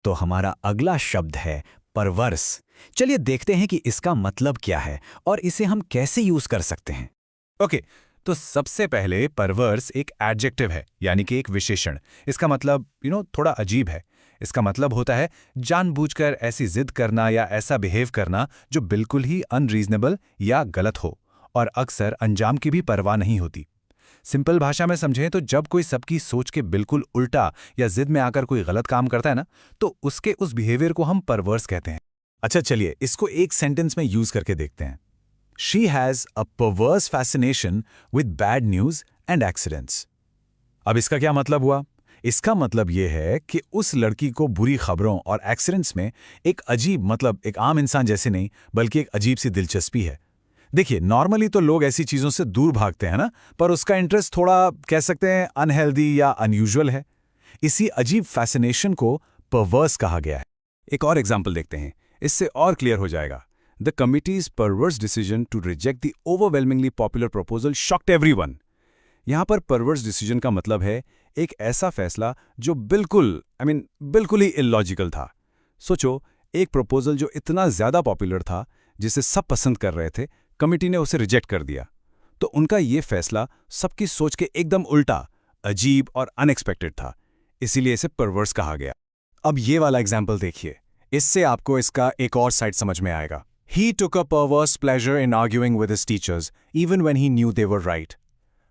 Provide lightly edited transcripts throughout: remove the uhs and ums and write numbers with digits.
तो हमारा अगला शब्द है परवर्स। चलिए देखते हैं कि इसका मतलब क्या है और इसे हम कैसे यूज कर सकते हैं। ओके, तो सबसे पहले परवर्स एक एडजेक्टिव है, यानी कि एक विशेषण। इसका मतलब थोड़ा अजीब है। इसका मतलब होता है जानबूझकर ऐसी जिद करना या ऐसा बिहेव करना जो बिल्कुल ही अनरीजनेबल या गलत हो, और अक्सर अंजाम की भी परवाह नहीं होती। सिंपल भाषा में समझें तो जब कोई सबकी सोच के बिल्कुल उल्टा या जिद में आकर कोई गलत काम करता है ना, तो उसके उस बिहेवियर को हम परवर्स कहते हैं। अच्छा, चलिए इसको एक सेंटेंस में यूज करके देखते हैं। She has a परवर्स fascination with bad news and accidents. अब इसका क्या मतलब हुआ? इसका मतलब यह है कि उस लड़की को बुरी खबरों और एक्सीडेंट्स में एक अजीब, मतलब एक आम इंसान जैसे नहीं, बल्कि एक अजीब सी दिलचस्पी है। देखिए, नॉर्मली तो लोग ऐसी चीजों से दूर भागते हैं ना, पर उसका इंटरेस्ट थोड़ा, कह सकते हैं, अनहेल्दी या अनयूजुअल है। इसी अजीब फैसिनेशन को परवर्स कहा गया है। एक और एग्जाम्पल देखते हैं, इससे और क्लियर हो जाएगा। The committee's perverse decision to reject the overwhelmingly popular proposal shocked everyone. यहां पर परवर्स डिसीजन का मतलब है एक ऐसा फैसला जो बिल्कुल ही इलॉजिकल था। सोचो, एक प्रपोजल जो इतना ज्यादा पॉपुलर था, जिसे सब पसंद कर रहे थे, कमिटी ने उसे रिजेक्ट कर दिया। तो उनका ये फैसला सबकी सोच के एकदम उल्टा, अजीब और अनएक्सपेक्टेड था। इसीलिए इसे परवर्स कहा गया। अब ये वाला एग्जाम्पल देखिए, इससे आपको इसका एक और साइड समझ में आएगा। He took a perverse pleasure in arguing with his teachers, even when he knew they were right.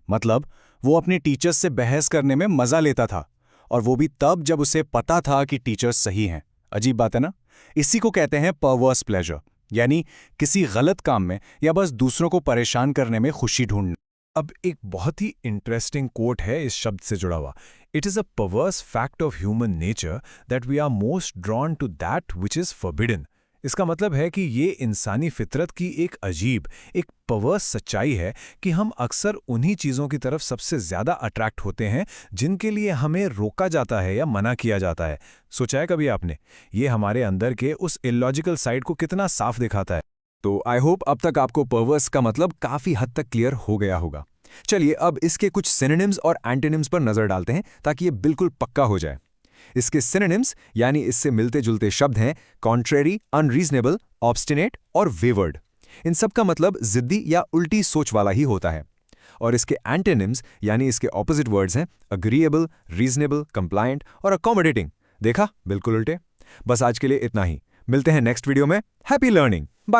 मतलब वो अपने टीचर्स से बहस करने में मजा लेता था, और वो भी तब जब उसे पता था कि टीचर्स सही हैं। अजीब बात है ना? इसी को कहते हैं परवर्स प्लेजर, यानी किसी गलत काम में या बस दूसरों को परेशान करने में खुशी ढूंढना। अब एक बहुत ही इंटरेस्टिंग कोट है इस शब्द से जुड़ा हुआ। It is a perverse fact of human nature that we are most drawn to that which is forbidden. इसका मतलब है कि ये इंसानी फितरत की एक अजीब, एक परवर्स सच्चाई है कि हम अक्सर उन्हीं चीज़ों की तरफ सबसे ज़्यादा अट्रैक्ट होते हैं जिनके लिए हमें रोका जाता है या मना किया जाता है। सोचा है कभी आपने? ये हमारे अंदर के उस इलॉजिकल साइड को कितना साफ दिखाता है। तो आई होप अब तक आपको परवर्स का मतलब काफी हद तक क्लियर हो गया होगा। चलिए अब इसके कुछ सिनोनिम्स और एंटोनिम्स पर नजर डालते हैं ताकि ये बिल्कुल पक्का हो जाए। इसके सिनोनिम्स यानी इससे मिलते जुलते शब्द हैं कॉन्ट्रेरी, अनरीजनेबल, ऑब्स्टिनेट और वेवर्ड। इन सब का मतलब जिद्दी या उल्टी सोच वाला ही होता है। और इसके एंटोनिम्स यानी इसके ऑपोजिट वर्ड्स हैं अग्रीएबल, रीजनेबल, कंप्लायंट और अकोमोडेटिंग। देखा, बिल्कुल उल्टे। बस आज के लिए इतना ही। मिलते हैं नेक्स्ट वीडियो में। Happy learning. बाय।